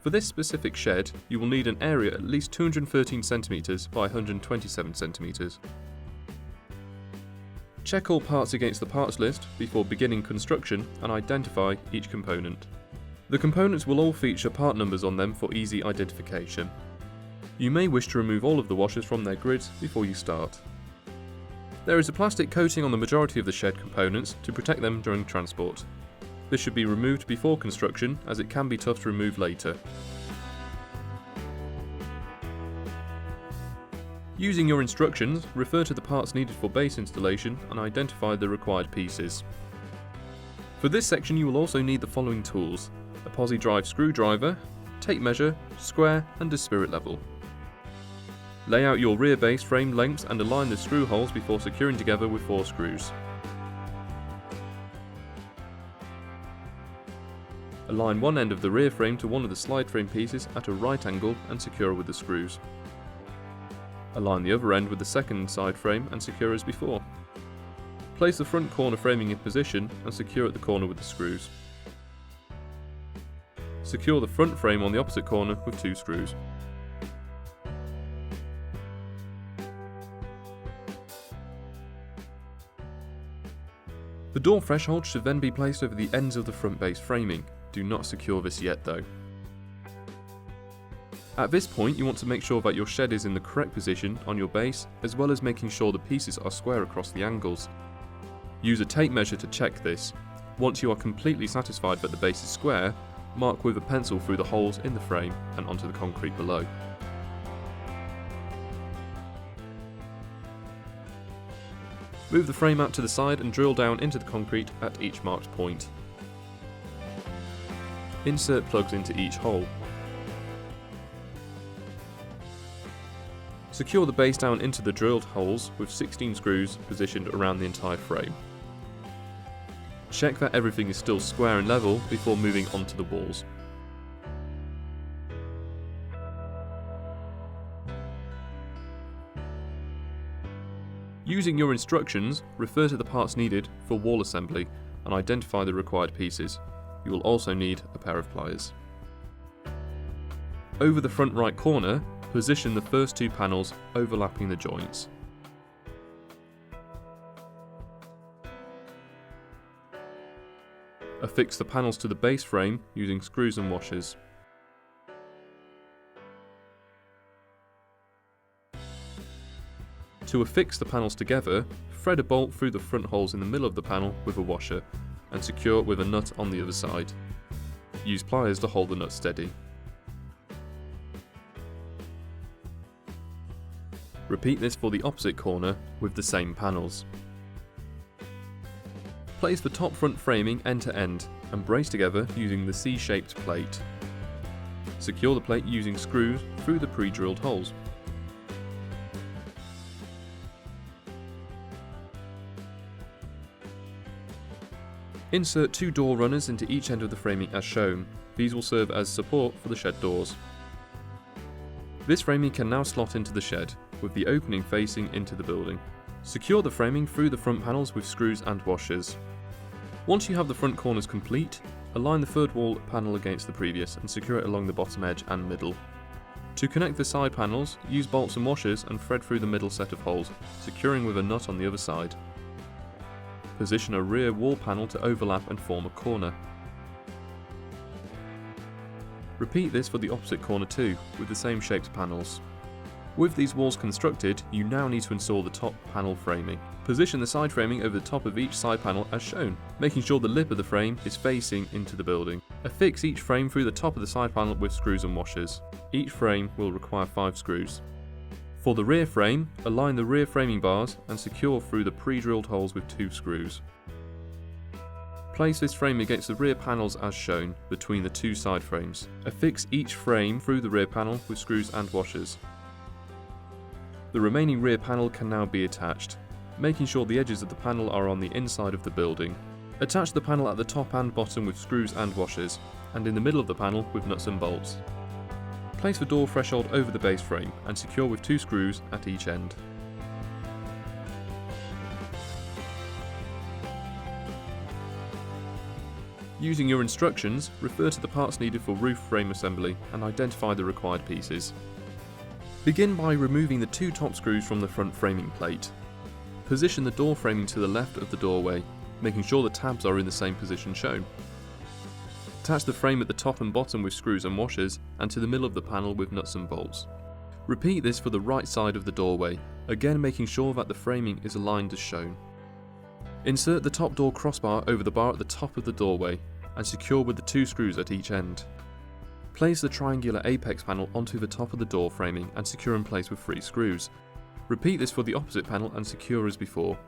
For this specific shed, you will need an area at least 213 cm by 127 cm. Check all parts against the parts list before beginning construction and identify each component. The components will all feature part numbers on them for easy identification. You may wish to remove all of the washers from their grids before you start. There is a plastic coating on the majority of the shed components to protect them during transport. This should be removed before construction as it can be tough to remove later. Using your instructions, refer to the parts needed for base installation and identify the required pieces. For this section you will also need the following tools: a posi drive screwdriver, tape measure, square and a spirit level. Lay out your rear base frame lengths and align the screw holes before securing together with 4 screws. Align one end of the rear frame to one of the slide frame pieces at a right angle and secure with the screws. Align the other end with the second side frame and secure as before. Place the front corner framing in position and secure at the corner with the screws. Secure the front frame on the opposite corner with 2 screws. The door threshold should then be placed over the ends of the front base framing. Do not secure this yet though. At this point you want to make sure that your shed is in the correct position on your base, as well as making sure the pieces are square across the angles. Use a tape measure to check this. Once you are completely satisfied that the base is square, mark with a pencil through the holes in the frame and onto the concrete below. Move the frame out to the side and drill down into the concrete at each marked point. Insert plugs into each hole. Secure the base down into the drilled holes with 16 screws positioned around the entire frame. Check that everything is still square and level before moving onto the walls. Using your instructions, refer to the parts needed for wall assembly and identify the required pieces. You will also need a pair of pliers. Over the front right corner, position the first 2 panels overlapping the joints. Affix the panels to the base frame using screws and washers. To affix the panels together, thread a bolt through the front holes in the middle of the panel with a washer and secure with a nut on the other side. Use pliers to hold the nut steady. Repeat this for the opposite corner with the same panels. Place the top front framing end to end and brace together using the C-shaped plate. Secure the plate using screws through the pre-drilled holes. Insert 2 door runners into each end of the framing as shown. These will serve as support for the shed doors. This framing can now slot into the shed, with the opening facing into the building. Secure the framing through the front panels with screws and washers. Once you have the front corners complete, align the third wall panel against the previous and secure it along the bottom edge and middle. To connect the side panels, use bolts and washers and thread through the middle set of holes, securing with a nut on the other side. Position a rear wall panel to overlap and form a corner. Repeat this for the opposite corner too, with the same shaped panels. With these walls constructed, you now need to install the top panel framing. Position the side framing over the top of each side panel as shown, making sure the lip of the frame is facing into the building. Affix each frame through the top of the side panel with screws and washers. Each frame will require 5 screws. For the rear frame, align the rear framing bars and secure through the pre-drilled holes with 2 screws. Place this frame against the rear panels as shown, between the 2 side frames. Affix each frame through the rear panel with screws and washers. The remaining rear panel can now be attached, making sure the edges of the panel are on the inside of the building. Attach the panel at the top and bottom with screws and washers, and in the middle of the panel with nuts and bolts. Place the door threshold over the base frame and secure with 2 screws at each end. Using your instructions, refer to the parts needed for roof frame assembly and identify the required pieces. Begin by removing the 2 top screws from the front framing plate. Position the door framing to the left of the doorway, making sure the tabs are in the same position shown. Attach the frame at the top and bottom with screws and washers, and to the middle of the panel with nuts and bolts. Repeat this for the right side of the doorway, again making sure that the framing is aligned as shown. Insert the top door crossbar over the bar at the top of the doorway, and secure with the 2 screws at each end. Place the triangular apex panel onto the top of the door framing and secure in place with 3 screws. Repeat this for the opposite panel and secure as before.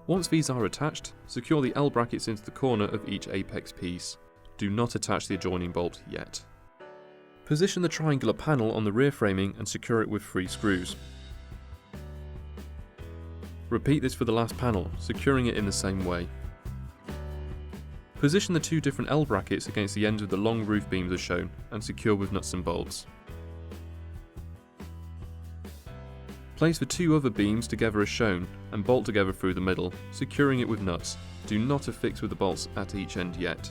Once these are attached, secure the L brackets into the corner of each apex piece. Do not attach the adjoining bolt yet. Position the triangular panel on the rear framing and secure it with 3 screws. Repeat this for the last panel, securing it in the same way. Position the 2 different L brackets against the ends of the long roof beams as shown and secure with nuts and bolts. Place the 2 other beams together as shown and bolt together through the middle, securing it with nuts. Do not affix with the bolts at each end yet.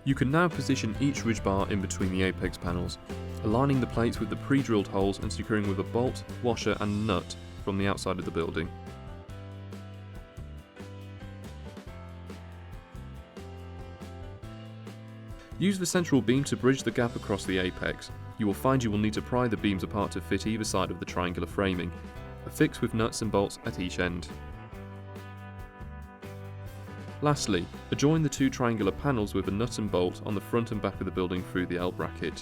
You can now position each ridge bar in between the apex panels, aligning the plates with the pre-drilled holes and securing with a bolt, washer and nut from the outside of the building. Use the central beam to bridge the gap across the apex. You will find you will need to pry the beams apart to fit either side of the triangular framing. Affix with nuts and bolts at each end. Lastly, adjoin the 2 triangular panels with a nut and bolt on the front and back of the building through the L bracket.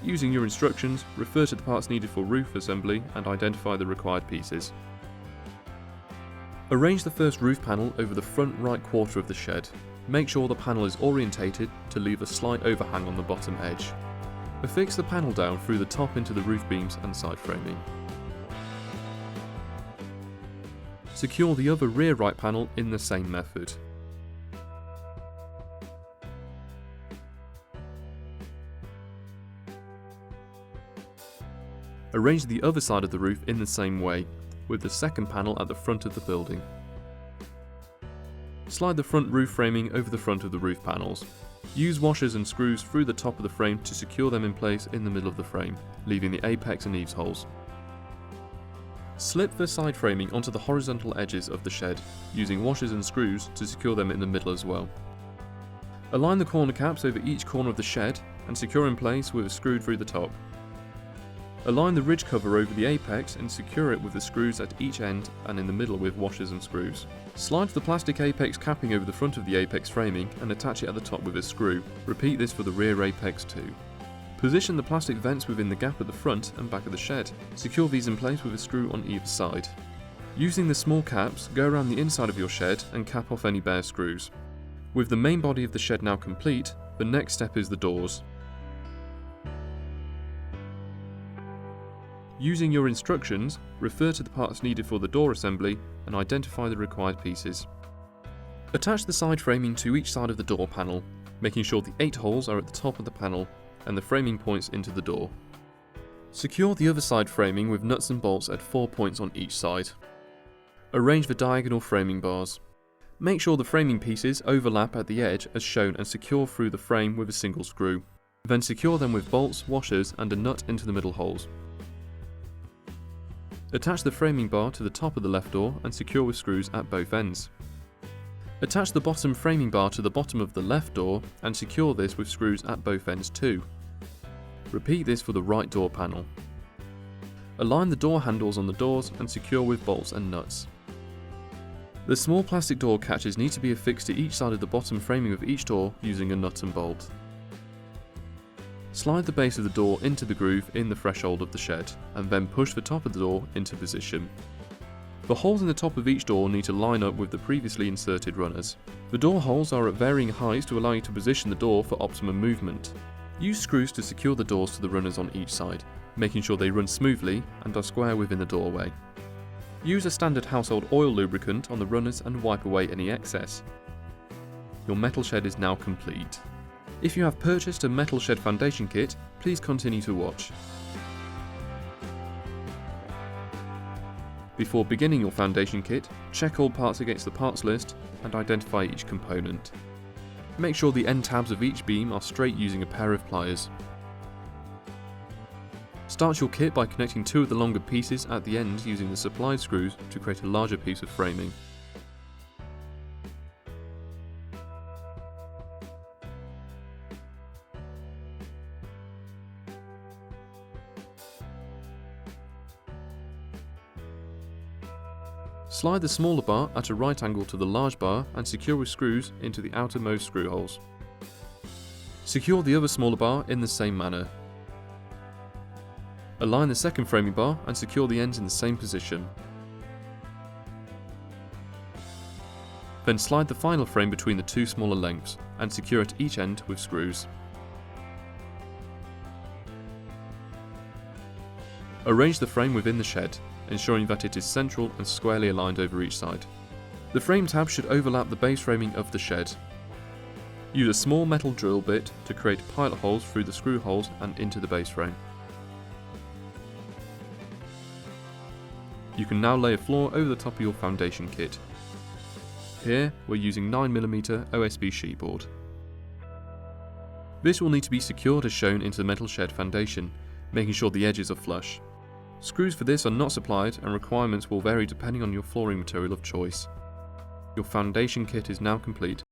Using your instructions, refer to the parts needed for roof assembly and identify the required pieces. Arrange the first roof panel over the front right quarter of the shed. Make sure the panel is orientated to leave a slight overhang on the bottom edge. Affix the panel down through the top into the roof beams and side framing. Secure the other rear right panel in the same method. Arrange the other side of the roof in the same way, with the second panel at the front of the building. Slide the front roof framing over the front of the roof panels. Use washers and screws through the top of the frame to secure them in place in the middle of the frame, leaving the apex and eaves holes. Slip the side framing onto the horizontal edges of the shed, using washers and screws to secure them in the middle as well. Align the corner caps over each corner of the shed and secure in place with a screw through the top. Align the ridge cover over the apex and secure it with the screws at each end and in the middle with washers and screws. Slide the plastic apex capping over the front of the apex framing and attach it at the top with a screw. Repeat this for the rear apex too. Position the plastic vents within the gap at the front and back of the shed. Secure these in place with a screw on either side. Using the small caps, go around the inside of your shed and cap off any bare screws. With the main body of the shed now complete, the next step is the doors. Using your instructions, refer to the parts needed for the door assembly and identify the required pieces. Attach the side framing to each side of the door panel, making sure the 8 holes are at the top of the panel and the framing points into the door. Secure the other side framing with nuts and bolts at 4 points on each side. Arrange the diagonal framing bars. Make sure the framing pieces overlap at the edge as shown and secure through the frame with a single screw. Then secure them with bolts, washers and a nut into the middle holes. Attach the framing bar to the top of the left door and secure with screws at both ends. Attach the bottom framing bar to the bottom of the left door and secure this with screws at both ends too. Repeat this for the right door panel. Align the door handles on the doors and secure with bolts and nuts. The small plastic door catches need to be affixed to each side of the bottom framing of each door using a nut and bolt. Slide the base of the door into the groove in the threshold of the shed, and then push the top of the door into position. The holes in the top of each door need to line up with the previously inserted runners. The door holes are at varying heights to allow you to position the door for optimum movement. Use screws to secure the doors to the runners on each side, making sure they run smoothly and are square within the doorway. Use a standard household oil lubricant on the runners and wipe away any excess. Your metal shed is now complete. If you have purchased a metal shed foundation kit, please continue to watch. Before beginning your foundation kit, check all parts against the parts list and identify each component. Make sure the end tabs of each beam are straight using a pair of pliers. Start your kit by connecting two of the longer pieces at the end using the supplied screws to create a larger piece of framing. Slide the smaller bar at a right angle to the large bar and secure with screws into the outermost screw holes. Secure the other smaller bar in the same manner. Align the second framing bar and secure the ends in the same position. Then slide the final frame between the two smaller lengths and secure at each end with screws. Arrange the frame within the shed, ensuring that it is central and squarely aligned over each side. The frame tab should overlap the base framing of the shed. Use a small metal drill bit to create pilot holes through the screw holes and into the base frame. You can now lay a floor over the top of your foundation kit. Here we're using 9mm OSB sheetboard. This will need to be secured as shown into the metal shed foundation, making sure the edges are flush. Screws for this are not supplied and requirements will vary depending on your flooring material of choice. Your foundation kit is now complete.